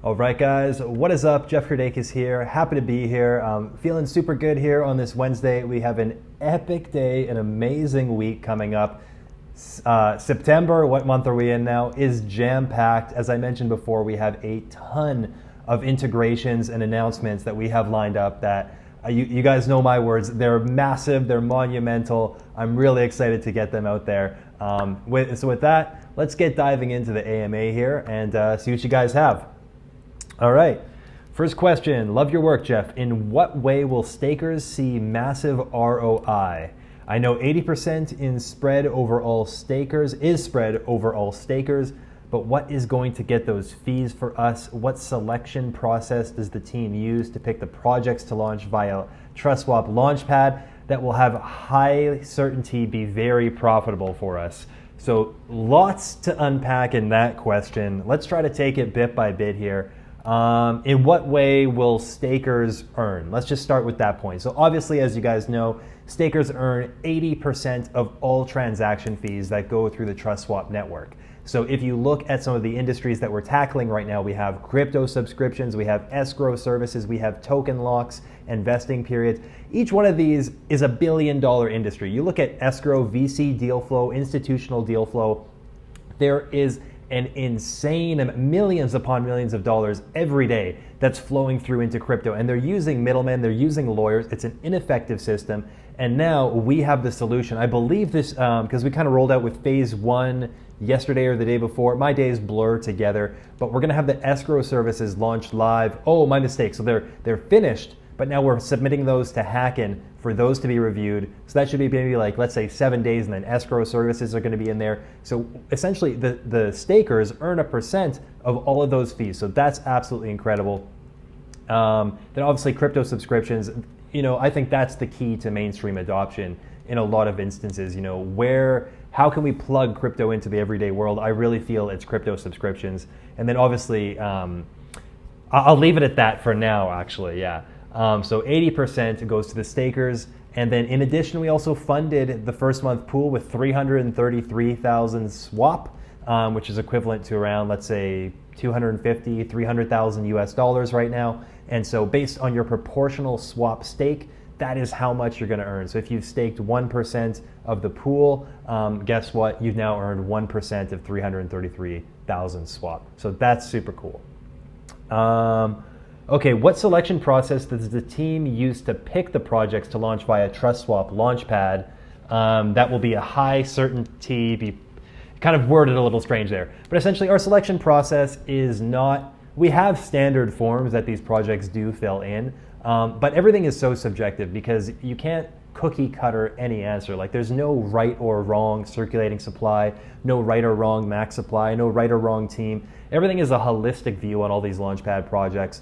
All right, guys, what is up? Jeff Kerdakis here. Happy to be here. Feeling super good here on this Wednesday. We have an epic day, an amazing week coming up. September, what month are we in now, is jam-packed. As I mentioned before, we have a ton of integrations and announcements that we have lined up that you guys know my words. They're massive, they're monumental. I'm really excited to get them out there. So with that, let's get diving into the AMA here and see what you guys have. All right, first question. Love your work, Jeff. In what way will stakers see massive ROI? I know 80% in spread over all stakers is spread over all stakers, but what is going to get those fees for us? What selection process does the team use to pick the projects to launch via TrustSwap Launchpad that will have high certainty be very profitable for us? So lots to unpack in that question. Let's try to take it bit by bit here. In what way will stakers earn? Let's just start with that point. So obviously, as you guys know, stakers earn 80% of all transaction fees that go through the TrustSwap network. So if you look at some of the industries that we're tackling right now, we have crypto subscriptions, we have escrow services, we have token locks and vesting periods. Each one of these is $1 billion industry. You look at escrow, VC deal flow, institutional deal flow, there is an insane millions upon millions of dollars every day that's flowing through into crypto. And they're using middlemen, they're using lawyers. It's an ineffective system. And now we have the solution. I believe this, because we kind of rolled out with phase one yesterday or the day before. My days blur together, but we're gonna have the escrow services launched live. Oh, my mistake. So they're finished, but now we're submitting those to Hacken for those to be reviewed. So that should be maybe like, let's say 7 days, and then escrow services are gonna be in there. So essentially the stakers earn 1% of all of those fees. So that's absolutely incredible. Then obviously crypto subscriptions, I think that's the key to mainstream adoption in a lot of instances. How can we plug crypto into the everyday world? I really feel it's crypto subscriptions. And then obviously, I'll leave it at that for now, actually, yeah. So 80% goes to the stakers. And then in addition, we also funded the first month pool with 333,000 swap, which is equivalent to around, let's say, 250, 300,000 US dollars right now. And so based on your proportional swap stake, that is how much you're gonna earn. So if you've staked 1% of the pool, guess what? You've now earned 1% of 333,000 swap. So that's super cool. Okay, what selection process does the team use to pick the projects to launch via TrustSwap Launchpad? That will be a high certainty, kind of worded a little strange there. But essentially our selection process is not, we have standard forms that these projects do fill in, but everything is so subjective because you can't cookie cutter any answer. Like there's no right or wrong circulating supply, no right or wrong max supply, no right or wrong team. Everything is a holistic view on all these Launchpad projects.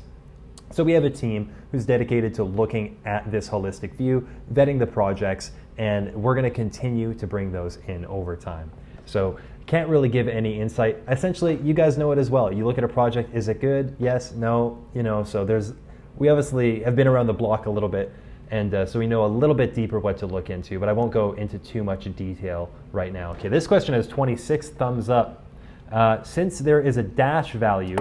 So we have a team who's dedicated to looking at this holistic view, vetting the projects, and we're going to continue to bring those in over time. So can't really give any insight. Essentially, you guys know it as well. You look at a project, is it good? Yes, no, so we obviously have been around the block a little bit, and so we know a little bit deeper what to look into, but I won't go into too much detail right now. Okay, this question has 26 thumbs up. Since there is a dash value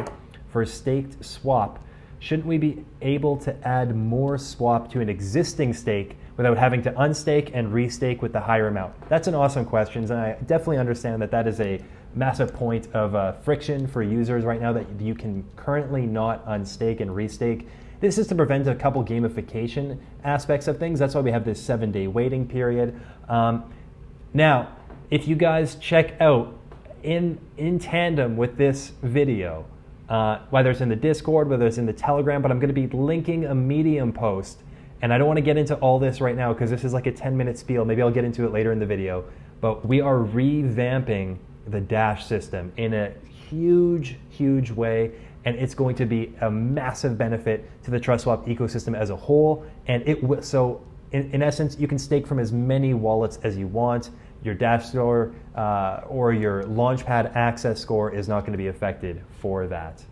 for staked swap, shouldn't we be able to add more swap to an existing stake without having to unstake and restake with the higher amount? That's an awesome question, and I definitely understand that is a massive point of friction for users right now, that you can currently not unstake and restake. This is to prevent a couple gamification aspects of things. That's why we have this 7-day waiting period. Now, if you guys check out in tandem with this video, whether it's in the Discord, whether it's in the Telegram, but I'm going to be linking a Medium post. And I don't want to get into all this right now because this is like a 10-minute spiel. Maybe I'll get into it later in the video. But we are revamping the Dash system in a huge, huge way. And it's going to be a massive benefit to the TrustSwap ecosystem as a whole. And so in essence, you can stake from as many wallets as you want. Your Dash score or your Launchpad access score is not going to be affected for that.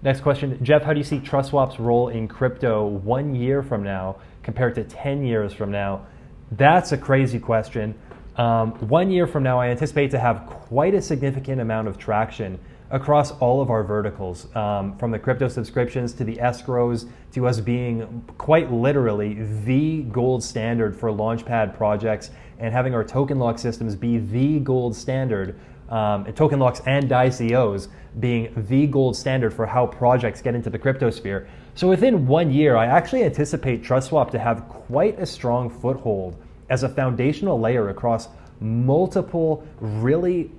Next question, Jeff, how do you see TrustSwap's role in crypto 1 year from now compared to 10 years from now? That's a crazy question. 1 year from now, I anticipate to have quite a significant amount of traction across all of our verticals, from the crypto subscriptions to the escrows to us being quite literally the gold standard for Launchpad projects and having our token lock systems be the gold standard, token locks and ICOs being the gold standard for how projects get into the crypto sphere. So within 1 year, I actually anticipate TrustSwap to have quite a strong foothold as a foundational layer across multiple really,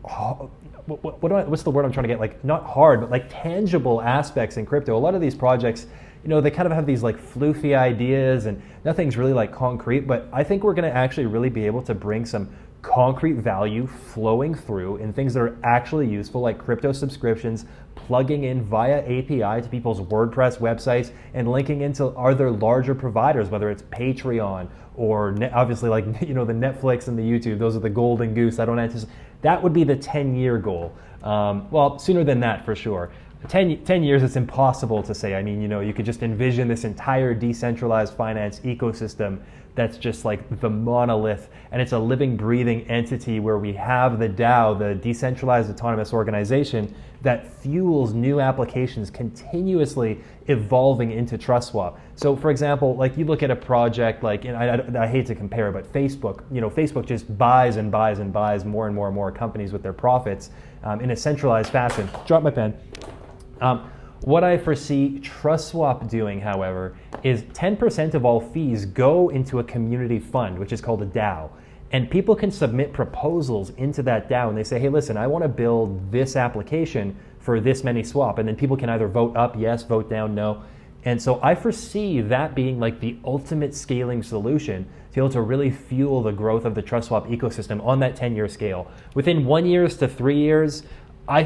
what's the word I'm trying to get, like not hard, but like tangible aspects in crypto. A lot of these projects, they kind of have these like floofy ideas and nothing's really like concrete, but I think we're gonna actually really be able to bring some concrete value flowing through in things that are actually useful, like crypto subscriptions, plugging in via API to people's WordPress websites and linking into other larger providers, whether it's Patreon or obviously like the Netflix and the YouTube. Those are the golden goose. I don't anticipate that would be the 10-year goal. Well, sooner than that for sure. 10 years, it's impossible to say. I mean, you could just envision this entire decentralized finance ecosystem that's just like the monolith, and it's a living, breathing entity where we have the DAO, the decentralized autonomous organization, that fuels new applications continuously evolving into TrustSwap. So for example, like you look at a project like, and I hate to compare, but Facebook, Facebook just buys and buys and buys more and more and more companies with their profits in a centralized fashion. Drop my pen. What I foresee TrustSwap doing, however, is 10% of all fees go into a community fund, which is called a DAO. And people can submit proposals into that DAO and they say, hey, listen, I want to build this application for this many swap. And then people can either vote up, yes, vote down, no. And so I foresee that being like the ultimate scaling solution to be able to really fuel the growth of the TrustSwap ecosystem on that 10-year scale. Within 1 year to 3 years, I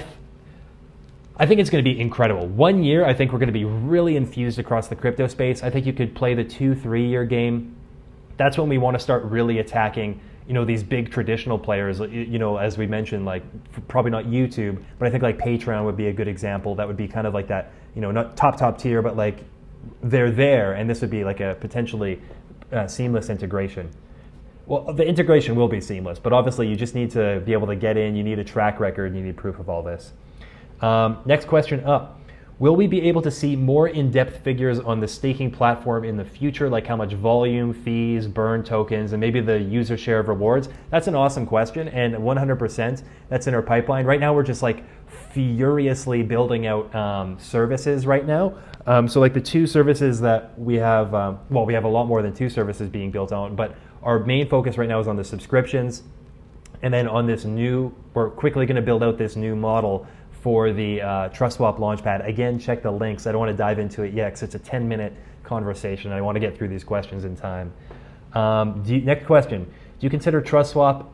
think it's going to be incredible. 1 year, I think we're going to be really infused across the crypto space. I think you could play the 2-3 year game. That's when we want to start really attacking, these big traditional players, as we mentioned, like probably not YouTube, but I think like Patreon would be a good example. That would be kind of like that, not top tier, but like they're there, and this would be like a potentially seamless integration. Well, the integration will be seamless, but obviously you just need to be able to get in. You need a track record. You need proof of all this. Next question up. Will we be able to see more in-depth figures on the staking platform in the future, like how much volume, fees, burn tokens, and maybe the user share of rewards? That's an awesome question, and 100% that's in our pipeline. Right now we're just like furiously building out services right now. So like the two services that we have, we have a lot more than two services being built out, but our main focus right now is on the subscriptions. And then on this we're quickly going to build out this new model for the TrustSwap Launchpad. Again, check the links. I don't want to dive into it yet because it's a 10-minute conversation. I want to get through these questions in time. Next question. Do you consider TrustSwap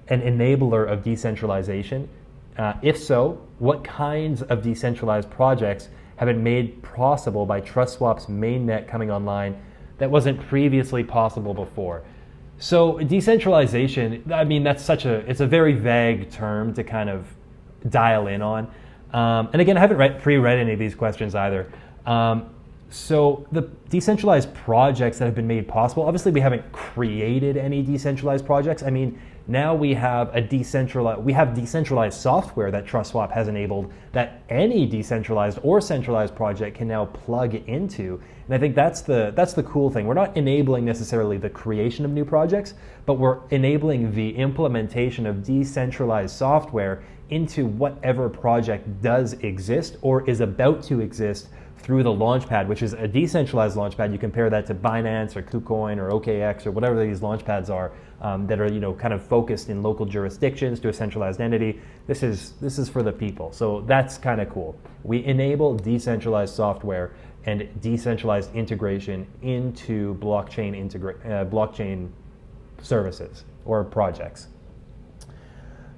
an enabler of decentralization? If so, what kinds of decentralized projects have been made possible by TrustSwap's mainnet coming online that wasn't previously possible before? So decentralization, I mean, it's a very vague term to kind of dial in on. And again, I haven't pre-read any of these questions either. So the decentralized projects that have been made possible, obviously we haven't created any decentralized projects. I mean, now we have decentralized software that TrustSwap has enabled that any decentralized or centralized project can now plug into. And I think that's the cool thing. We're not enabling necessarily the creation of new projects, but we're enabling the implementation of decentralized software into whatever project does exist or is about to exist through the Launchpad, which is a decentralized Launchpad. You compare that to Binance or KuCoin or OKX or whatever these Launchpads are that are kind of focused in local jurisdictions to a centralized entity. This is for the people, so that's kind of cool. We enable decentralized software and decentralized integration into blockchain services or projects.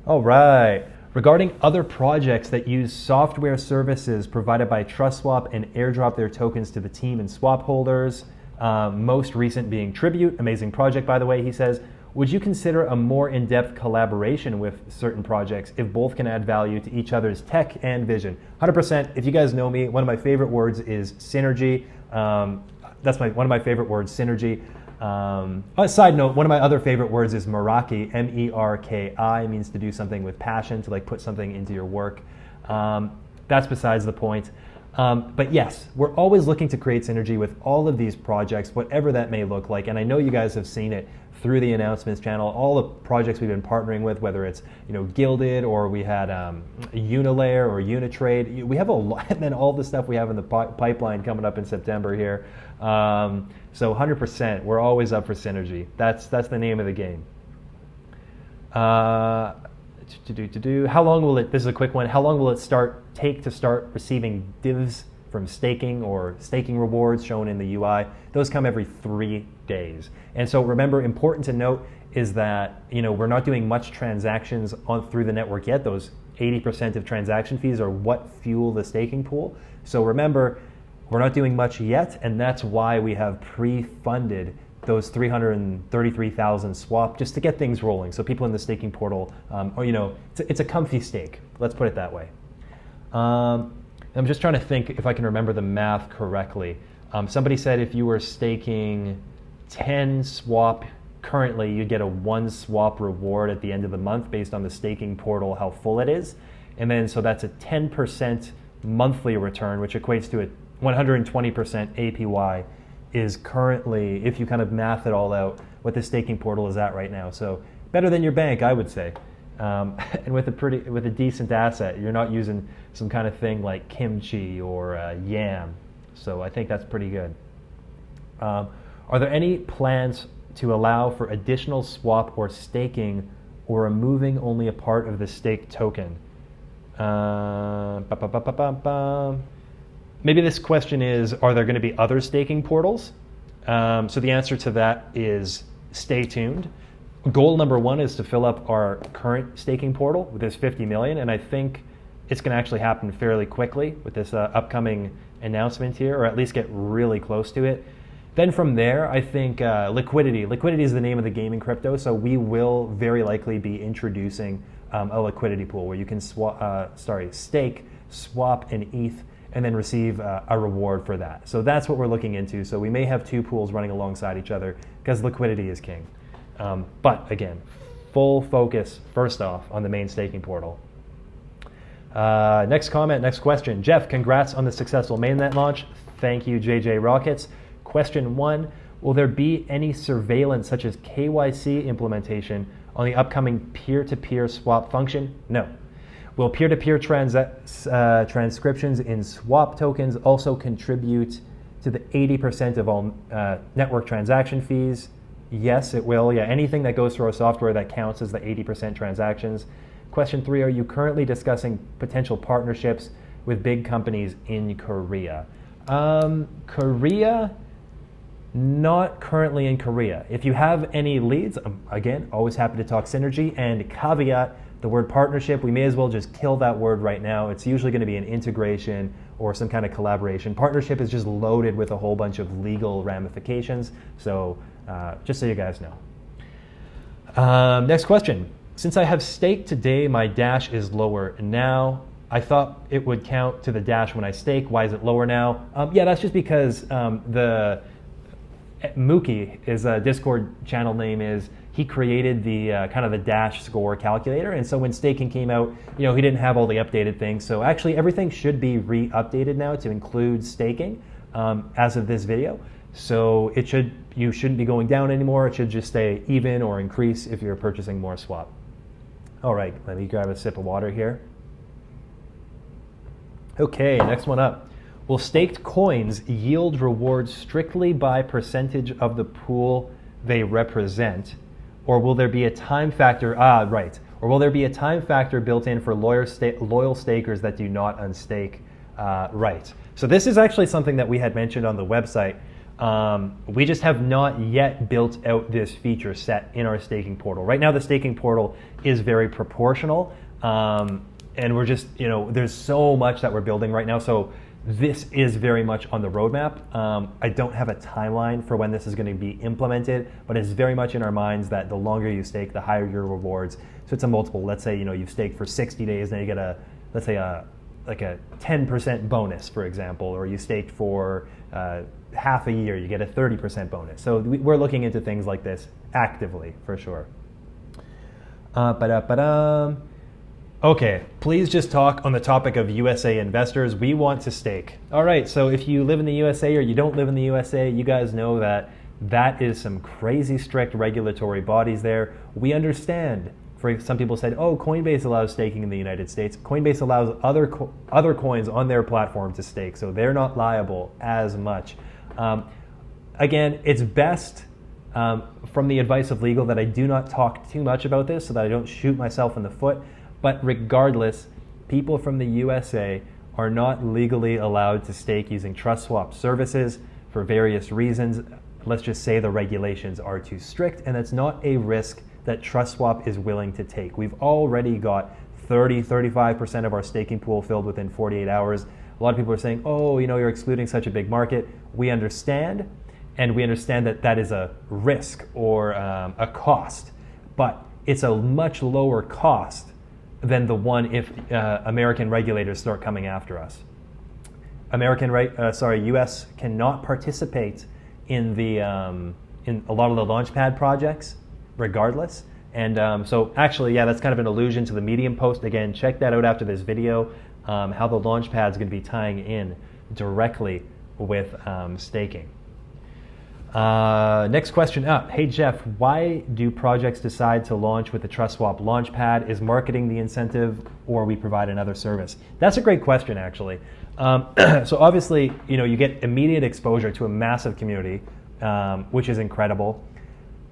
All right. Regarding other projects that use software services provided by TrustSwap and airdrop their tokens to the team and swap holders, most recent being Tribute, amazing project by the way, he says, would you consider a more in-depth collaboration with certain projects if both can add value to each other's tech and vision? 100%, if you guys know me, one of my favorite words is synergy. That's one of my favorite words, synergy. A side note, one of my other favorite words is Meraki, M-E-R-K-I, means to do something with passion, to like put something into your work. That's besides the point. But yes, we're always looking to create synergy with all of these projects, whatever that may look like. And I know you guys have seen it through the announcements channel, all the projects we've been partnering with, whether it's Gilded or we had Unilayer or Unitrade. We have a lot, and then all the stuff we have in the pipeline coming up in September here. So 100%, we're always up for synergy. That's the name of the game. How long will it? This is a quick one. How long will it take to start receiving divs from staking or staking rewards shown in the UI? Those come every 3 days. And so remember, important to note is that we're not doing much transactions through the network yet. Those 80% of transaction fees are what fuel the staking pool. So remember, we're not doing much yet, and that's why we have pre-funded those 333,000 swap just to get things rolling. So people in the staking portal, it's a comfy stake. Let's put it that way. I'm just trying to think if I can remember the math correctly. Somebody said if you were staking 10 swap currently, you'd get a 1 swap reward at the end of the month based on the staking portal, how full it is. And then so that's a 10% monthly return, which equates to a 120% APY is currently, if you kind of math it all out, what the staking portal is at right now. So better than your bank, I would say. And with a decent asset, you're not using some kind of thing like kimchi or yam. So I think that's pretty good. Are there any plans to allow for additional swap or staking, or removing only a part of the stake token? Maybe this question is, are there going to be other staking portals? So the answer to that is stay tuned. Goal number 1 is to fill up our current staking portal with this 50 million, and I think it's going to actually happen fairly quickly with this upcoming announcement here, or at least get really close to it. Then from there, I think liquidity. Liquidity is the name of the game in crypto, so we will very likely be introducing a liquidity pool where you can stake, swap an ETH, and then receive a reward for that. So that's what we're looking into. So we may have 2 pools running alongside each other because liquidity is king. But again, full focus first off on the main staking portal. Next comment, next question. Jeff, congrats on the successful mainnet launch. Thank you, JJ Rockets. Question 1, will there be any surveillance such as KYC implementation on the upcoming peer-to-peer swap function? No. Will peer-to-peer transcriptions in swap tokens also contribute to the 80% of all network transaction fees? Yes, it will. Yeah, anything that goes through our software that counts as the 80% transactions. Question 3, are you currently discussing potential partnerships with big companies in Korea? Korea, not currently in Korea. If you have any leads, again, always happy to talk synergy, and caveat, the word partnership, we may as well just kill that word right now. It's usually going to be an integration or some kind of collaboration. Partnership is just loaded with a whole bunch of legal ramifications. So just so you guys know. Next question. Since I have staked today, my dash is lower now. I thought it would count to the dash when I stake. Why is it lower now? Yeah, that's just because the Mookie, his Discord channel name is, he created the kind of the dash score calculator, and so when staking came out, he didn't have all the updated things. So actually, everything should be re-updated now to include staking as of this video. So you shouldn't be going down anymore. It should just stay even or increase if you're purchasing more swap. All right, let me grab a sip of water here. Okay, next one up. Will staked coins yield rewards strictly by percentage of the pool they represent? Or will there be a time factor? Or will there be a time factor built in for loyal stakers that do not unstake? Right. So this is actually something that we had mentioned on the website. We just have not yet built out this feature set in our staking portal. Right now, the staking portal is very proportional, and we're just, there's so much that we're building right now. So this is very much on the roadmap. I don't have a timeline for when this is going to be implemented, but it's very much in our minds that the longer you stake, the higher your rewards. So it's a multiple. Let's say you've staked for 60 days, then you get a 10% bonus, for example, or you staked for half a year, you get a 30% bonus. So we're looking into things like this actively, for sure. Okay, please just talk on the topic of USA investors. We want to stake. All right, so if you live in the USA or you don't live in the USA, you guys know that that is some crazy strict regulatory bodies there. We understand. For some people said, oh, Coinbase allows staking in the United States. Coinbase allows other coins on their platform to stake, so they're not liable as much. Again, it's best from the advice of legal that I do not talk too much about this so that I don't shoot myself in the foot. But regardless, people from the USA are not legally allowed to stake using TrustSwap services for various reasons. Let's just say the regulations are too strict, and that's not a risk that TrustSwap is willing to take. We've already got 35% of our staking pool filled within 48 hours. A lot of people are saying, oh, you're excluding such a big market. We understand, and we understand that that is a risk or a cost, but it's a much lower cost than the one if American regulators start coming after us. US cannot participate in in a lot of the launchpad projects, regardless. And so actually, yeah, that's kind of an allusion to the Medium post. Again, check that out after this video, how the launchpad is going to be tying in directly with staking. Next question up. Hey Jeff, why do projects decide to launch with the TrustSwap Launchpad? Is marketing the incentive, or we provide another service? That's a great question, actually. So obviously, you get immediate exposure to a massive community, which is incredible.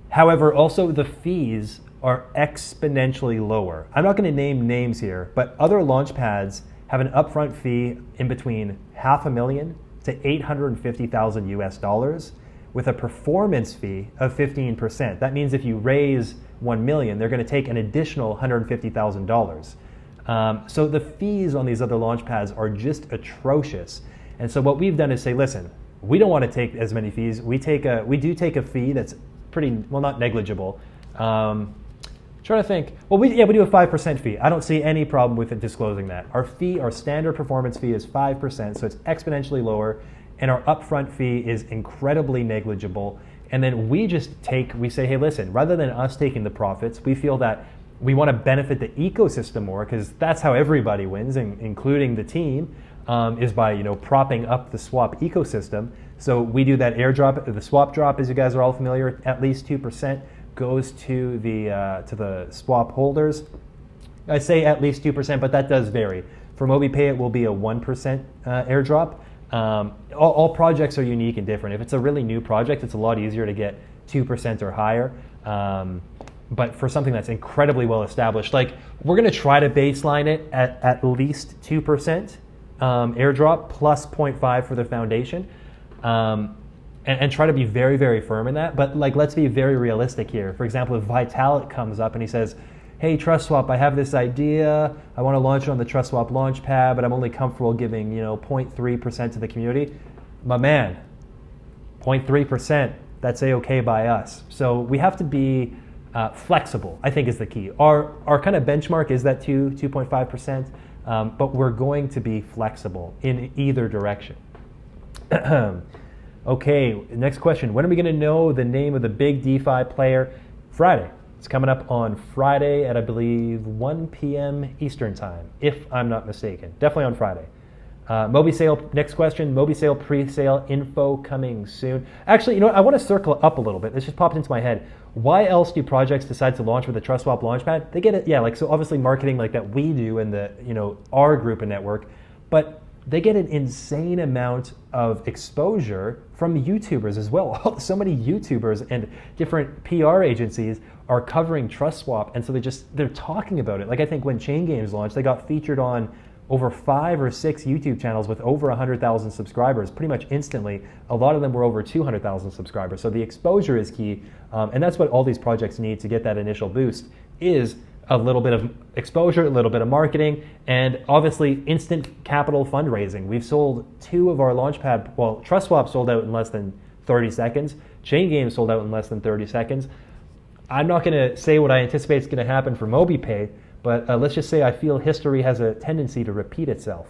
However, also the fees are exponentially lower. I'm not going to name names here, but other launchpads have an upfront fee in between $500,000 to $850,000 US, with a performance fee of 15%. That means if you raise $1 million, they're going to take an additional $150,000. So the fees on these other launchpads are just atrocious. And so what we've done is say, listen, we don't want to take as many fees. We do take a fee that's not negligible. Trying to think. Well, we do a 5% fee. I don't see any problem with it disclosing that. Our standard performance fee is 5%, so it's exponentially lower. And our upfront fee is incredibly negligible. And then we say, hey, listen, rather than us taking the profits, we feel that we want to benefit the ecosystem more, because that's how everybody wins, including the team, is by propping up the swap ecosystem. So we do that airdrop. The swap drop, as you guys are all familiar, at least 2% goes to the swap holders. I say at least 2%, but that does vary. For MobiPay, it will be a 1% airdrop. All projects are unique and different. If it's a really new project, it's a lot easier to get 2% or higher. But for something that's incredibly well established, like we're going to try to baseline it at least 2% airdrop plus 0.5 for the foundation, and try to be very, very firm in that. But let's be very realistic here. For example, if Vitalik comes up and he says, hey, TrustSwap, I have this idea. I want to launch it on the TrustSwap Launchpad, but I'm only comfortable giving 0.3% to the community. My man, 0.3%, that's A-okay by us. So we have to be flexible, I think, is the key. Our kind of benchmark is that 2.5%, but we're going to be flexible in either direction. Okay, next question. When are we going to know the name of the big DeFi player? Friday. It's coming up on Friday at, I believe, 1 p.m. Eastern time, if I'm not mistaken. Definitely on Friday. MobiSale, next question. MobiSale pre-sale info coming soon. Actually, I want to circle up a little bit. This just popped into my head. Why else do projects decide to launch with the TrustSwap Launchpad? They get it, so obviously marketing like that we do in the, our group and network, but they get an insane amount of exposure from YouTubers as well. So many YouTubers and different PR agencies are covering TrustSwap, and so they're talking about it. Like, I think when Chain Games launched, they got featured on over 5 or 6 YouTube channels with over 100,000 subscribers pretty much instantly. A lot of them were over 200,000 subscribers. So the exposure is key, and that's what all these projects need to get that initial boost, is a little bit of exposure, a little bit of marketing, and obviously instant capital fundraising. We've sold 2 of our Launchpad, TrustSwap sold out in less than 30 seconds. Chain Games sold out in less than 30 seconds. I'm not going to say what I anticipate is going to happen for MobiPay, but let's just say I feel history has a tendency to repeat itself.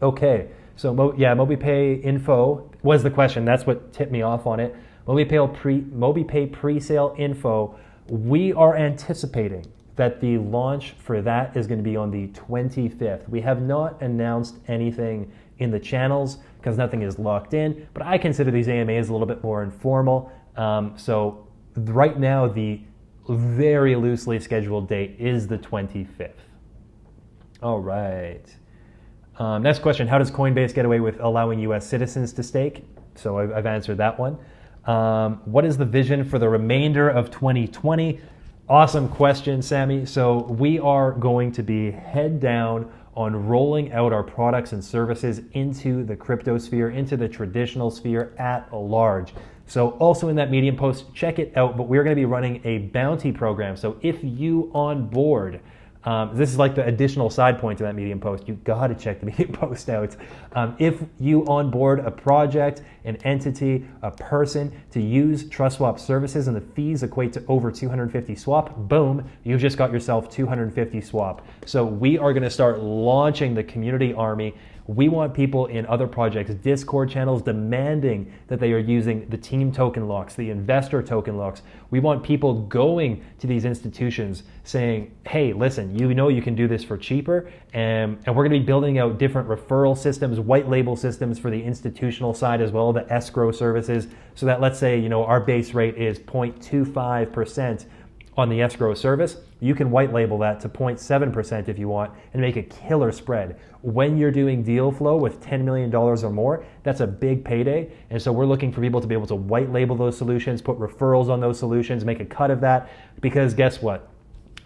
Okay, so MobiPay info was the question. That's what tipped me off on it. MobiPay pre-sale info. We are anticipating that the launch for that is going to be on the 25th. We have not announced anything in the channels because nothing is locked in, but I consider these AMAs a little bit more informal. So right now, the very loosely scheduled date is the 25th. All right. Next question, how does Coinbase get away with allowing US citizens to stake? So I've answered that one. What is the vision for the remainder of 2020? Awesome question, Sammy. So we are going to be head down on rolling out our products and services into the crypto sphere, into the traditional sphere at large. So also in that Medium post, check it out, but we're going to be running a bounty program. So if you on board, this is like the additional side point to that Medium post. You got to check the Medium post out. If you onboard a project, an entity, a person to use TrustSwap services and the fees equate to over 250 swap, boom, you've just got yourself 250 swap. So we are going to start launching the community army. We want people in other projects, Discord channels, demanding that they are using the team token locks, the investor token locks. We want people going to these institutions saying, hey, listen, you know you can do this for cheaper, and we're going to be building out different referral systems, white label systems for the institutional side as well, the escrow services, so that let's say, you know, our base rate is 0.25% on the escrow service. You can white label that to 0.7% if you want and make a killer spread. When you're doing deal flow with $10 million or more, that's a big payday. And so we're looking for people to be able to white label those solutions, put referrals on those solutions, make a cut of that. Because guess what?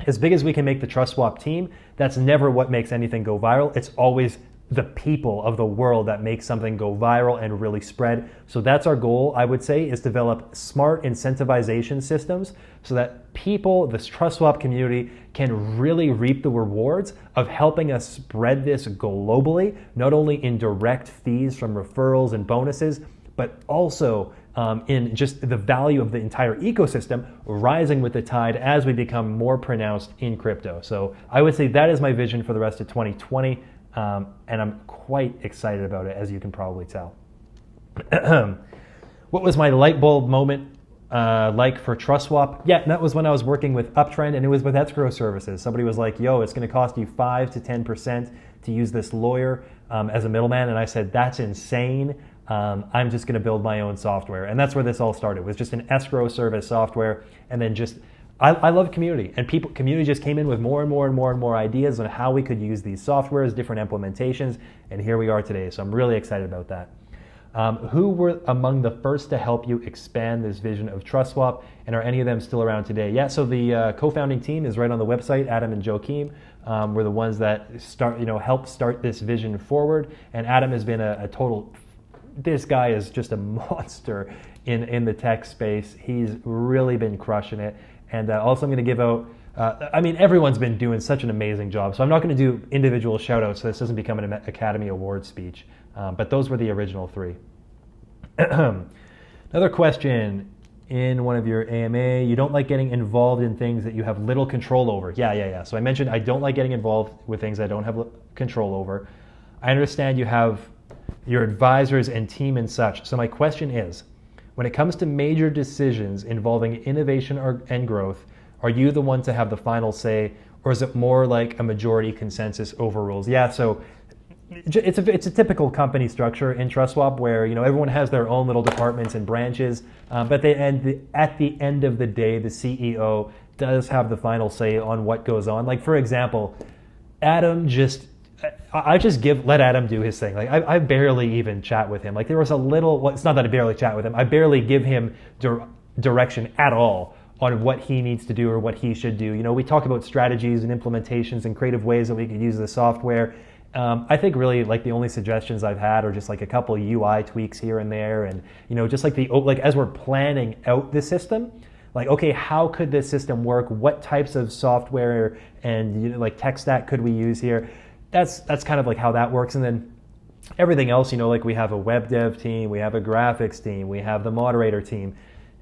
As big as we can make the TrustSwap team, that's never what makes anything go viral. It's always the people of the world that make something go viral and really spread. So that's our goal, I would say, is develop smart incentivization systems so that people, this TrustSwap community, can really reap the rewards of helping us spread this globally, not only in direct fees from referrals and bonuses, but also in just the value of the entire ecosystem rising with the tide as we become more pronounced in crypto. So I would say that is my vision for the rest of 2020. And I'm quite excited about it, as you can probably tell. What was my light bulb moment like for TrustSwap? Yeah, that was when I was working with Uptrend, and it was with escrow services. Somebody was like, yo, it's going to cost you 5 to 10% to use this lawyer as a middleman. And I said, that's insane. I'm just going to build my own software. And that's where this all started, was just an escrow service software. And then just I love community, and community just came in with more and more ideas on how we could use these softwares, different implementations, and here we are today. So I'm really excited about that. Who were among the first to help you expand this vision of TrustSwap, and are any of them still around today? Yeah, so the co-founding team is right on the website. Adam and Joakim were the ones that helped start this vision forward, and Adam has been a total. This guy is just a monster in the tech space. He's really been crushing it. And also I'm going to give out, everyone's been doing such an amazing job. So I'm not going to do individual shout outs so this doesn't become an Academy Award speech. But those were the original three. Another question in one of your AMA, you don't like getting involved in things that you have little control over. Yeah. So I mentioned I don't like getting involved with things I don't have control over. I understand you have your advisors and team and such. So my question is, when it comes to major decisions involving innovation and growth, are you the one to have the final say, or is it more like a majority consensus overrules? Yeah, so it's a typical company structure in TrustSwap where everyone has their own little departments and branches, but at the end of the day, the CEO does have the final say on what goes on. Like for example, Adam let Adam do his thing. Like I barely even chat with him. Like there was a little, well, it's not that I barely chat with him. I barely give him direction at all on what he needs to do or what he should do. We talk about strategies and implementations and creative ways that we could use the software. I think really like the only suggestions I've had are just like a couple UI tweaks here and there, and just like as we're planning out the system. Like, okay, how could this system work? What types of software and like tech stack could we use here? That's kind of like how that works. And then everything else, like we have a web dev team, we have a graphics team, we have the moderator team.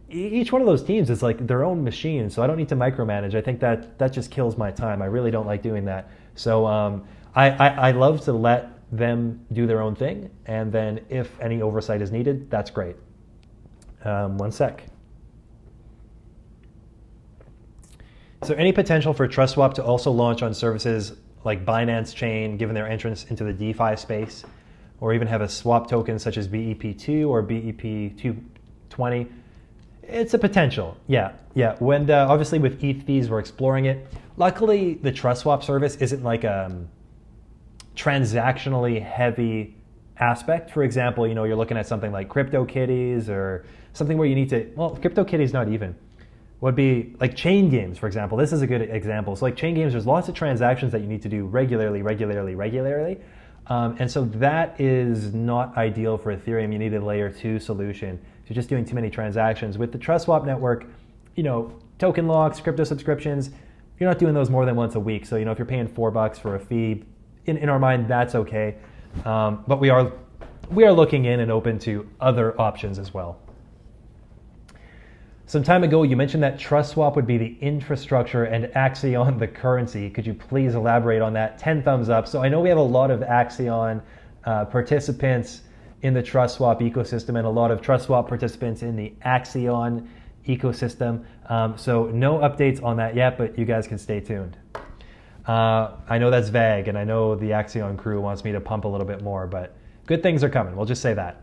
Each one of those teams is like their own machine, so I don't need to micromanage. I think that just kills my time. I really don't like doing that. So I love to let them do their own thing, and then if any oversight is needed, that's great. One sec. So any potential for TrustSwap to also launch on services like Binance Chain, given their entrance into the DeFi space, or even have a swap token such as BEP2 or BEP220? It's a potential, yeah. When obviously with ETH fees, we're exploring it. Luckily, the TrustSwap service isn't like a transactionally heavy aspect. For example, you're looking at something like CryptoKitties or something where you need to, well, CryptoKitties not even. Would be like chain games, for example. This is a good example. So like chain games, there's lots of transactions that you need to do regularly. And so that is not ideal for Ethereum. You need a layer 2 solution. So you're just doing too many transactions. With the TrustSwap network, token locks, crypto subscriptions, you're not doing those more than once a week. So, if you're paying $4 for a fee, in our mind, that's okay. But we are looking in and open to other options as well. Some time ago, you mentioned that TrustSwap would be the infrastructure and Axion the currency. Could you please elaborate on that? 10 thumbs up. So I know we have a lot of Axion participants in the TrustSwap ecosystem and a lot of TrustSwap participants in the Axion ecosystem. So no updates on that yet, but you guys can stay tuned. I know that's vague, and I know the Axion crew wants me to pump a little bit more, but good things are coming. We'll just say that.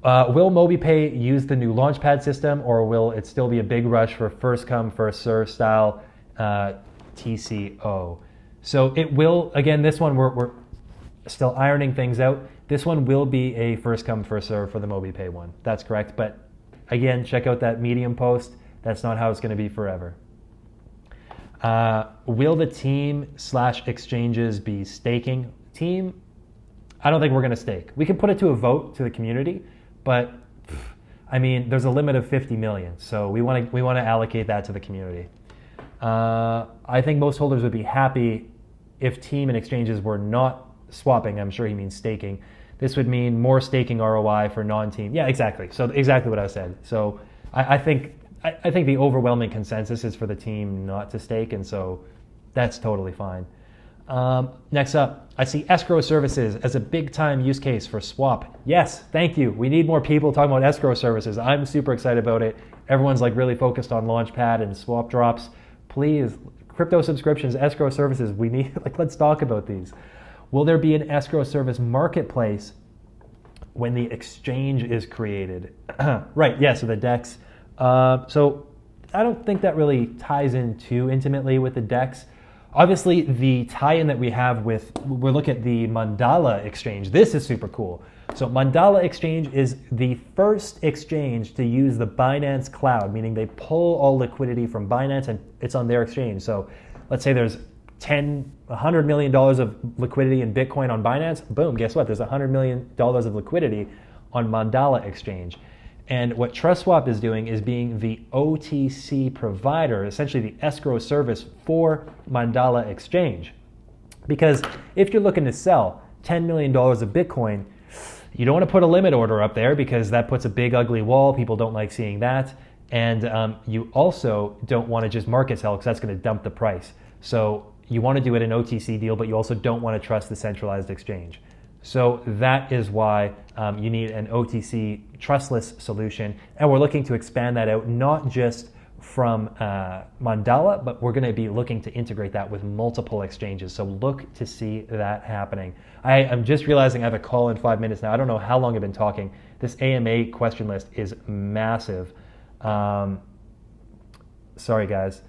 Will MobiPay use the new Launchpad system, or will it still be a big rush for first come, first serve style TCO? So it will, again, this one we're still ironing things out. This one will be a first come, first serve for the MobiPay one. That's correct. But again, check out that Medium post. That's not how it's going to be forever. Will the team/exchanges be staking? Team, I don't think we're going to stake. We can put it to a vote to the community. But I mean, there's a limit of 50 million, so we want to allocate that to the community. I think most holders would be happy if team and exchanges were not swapping. I'm sure he means staking. This would mean more staking ROI for non-team. Yeah, exactly. So exactly what I said. So I think the overwhelming consensus is for the team not to stake, and so that's totally fine. Next up, I see escrow services as a big time use case for swap. Yes, thank you. We need more people talking about escrow services. I'm super excited about it. Everyone's like really focused on Launchpad and swap drops. Please, crypto subscriptions, escrow services, we need, let's talk about these. Will there be an escrow service marketplace when the exchange is created? Right, yeah, so the DEX. So I don't think that really ties in too intimately with the DEX. Obviously, the tie-in that we have we'll look at the Mandala exchange. This is super cool. So Mandala exchange is the first exchange to use the Binance cloud, meaning they pull all liquidity from Binance and it's on their exchange. So let's say there's $100 million of liquidity in Bitcoin on Binance. Boom, guess what? There's $100 million of liquidity on Mandala exchange. And what TrustSwap is doing is being the OTC provider, essentially the escrow service for Mandala Exchange. Because if you're looking to sell $10 million of Bitcoin, you don't want to put a limit order up there because that puts a big ugly wall. People don't like seeing that. And you also don't want to just market sell because that's going to dump the price. So you want to do it an OTC deal, but you also don't want to trust the centralized exchange. So that is why you need an OTC trustless solution. And we're looking to expand that out, not just from Mandala, but we're going to be looking to integrate that with multiple exchanges. So look to see that happening. I'm just realizing I have a call in 5 minutes now. I don't know how long I've been talking. This AMA question list is massive. Sorry, guys.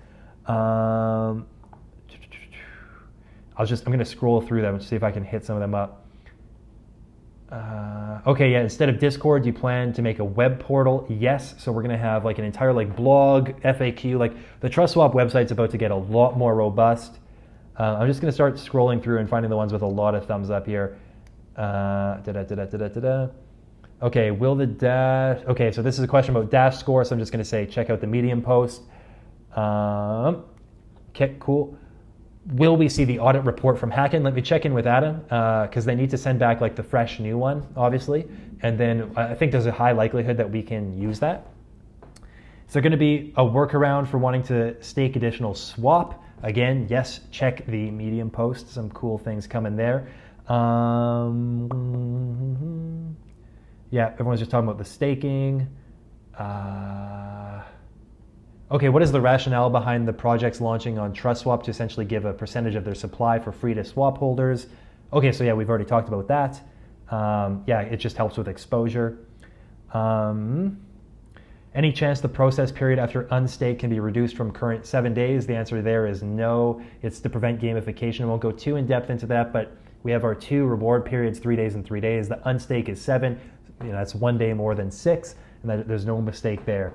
I'm going to scroll through them and see if I can hit some of them up. Okay, yeah, instead of Discord, you plan to make a web portal? Yes, so we're going to have like an entire like blog, FAQ, like the TrustSwap website's about to get a lot more robust. I'm just going to start scrolling through and finding the ones with a lot of thumbs up here. Okay, will the Dash, okay, so this is a question about Dash score, so I'm just going to say check out the Medium post. Okay, cool. Will we see the audit report from Hacken? Let me check in with Adam because they need to send back like the fresh new one, obviously. And then I think there's a high likelihood that we can use that. Is there going to be a workaround for wanting to stake additional swap? Again, yes, check the Medium post. Some cool things coming there. Yeah, everyone's just talking about the staking. Okay, what is the rationale behind the projects launching on TrustSwap to essentially give a percentage of their supply for free to swap holders? Okay, so yeah, we've already talked about that. Yeah, it just helps with exposure. Any chance the process period after unstake can be reduced from current 7 days? The answer there is no. It's to prevent gamification. I won't go too in depth into that, but we have our 2 reward periods, 3 days and 3 days. The unstake is 7. That's 1 day more than 6, and there's no mistake there.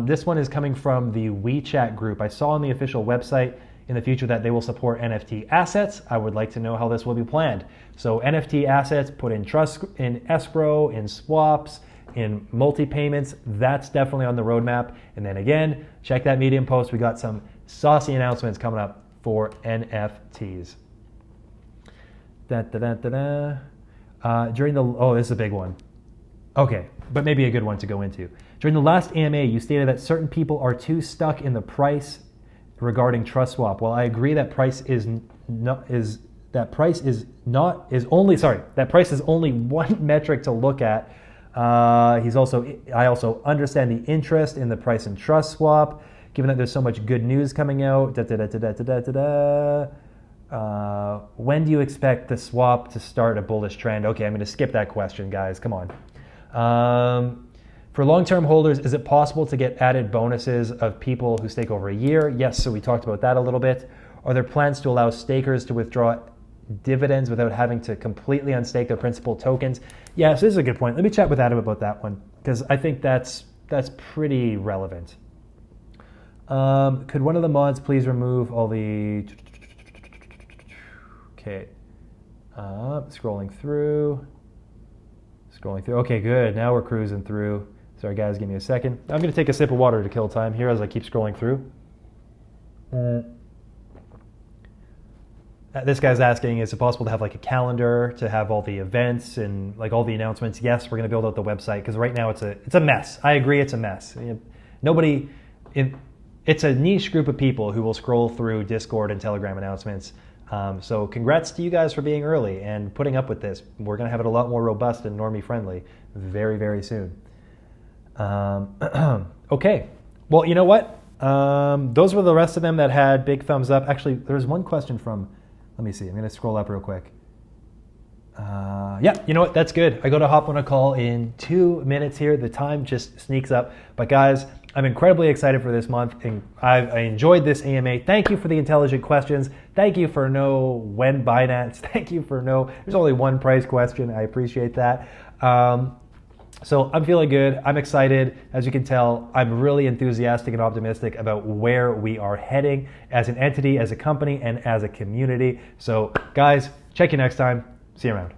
This one is coming from the WeChat group. I saw on the official website in the future that they will support NFT assets. I would like to know how this will be planned. So NFT assets put in trust, in escrow, in swaps, in multi-payments, that's definitely on the roadmap. And then again, check that Medium post. We got some saucy announcements coming up for NFTs. During the, oh, this is a big one. Okay, but maybe a good one to go into. During the last AMA, you stated that certain people are too stuck in the price regarding TrustSwap. Well, I agree that price is only one metric to look at. I also understand the interest in the price in TrustSwap, given that there's so much good news coming out. When do you expect the swap to start a bullish trend? Okay, I'm going to skip that question, guys. Come on. For long-term holders, is it possible to get added bonuses of people who stake over a year? Yes, so we talked about that a little bit. Are there plans to allow stakers to withdraw dividends without having to completely unstake their principal tokens? Yeah, so this is a good point. Let me chat with Adam about that one, because I think that's pretty relevant. Could one of the mods please remove all the... Okay. Scrolling through. Okay, good. Now we're cruising through. Sorry, guys, give me a second. I'm going to take a sip of water to kill time here as I keep scrolling through. This guy's asking, is it possible to have like a calendar to have all the events and like all the announcements? Yes, we're going to build out the website because right now it's a mess. I agree, it's a mess. It's a niche group of people who will scroll through Discord and Telegram announcements. So congrats to you guys for being early and putting up with this. We're going to have it a lot more robust and normie friendly very, very soon. Okay. Well, you know what? Those were the rest of them that had big thumbs up. Actually, there was one question from, let me see. I'm going to scroll up real quick. Yeah, you know what? That's good. I got to hop on a call in 2 minutes here. The time just sneaks up. But guys, I'm incredibly excited for this month, and I enjoyed this AMA. Thank you for the intelligent questions. Thank you for no when Binance. Thank you for no, there's only one price question. I appreciate that. So I'm feeling good. I'm excited. As you can tell, I'm really enthusiastic and optimistic about where we are heading as an entity, as a company, and as a community. So guys, check you next time. See you around.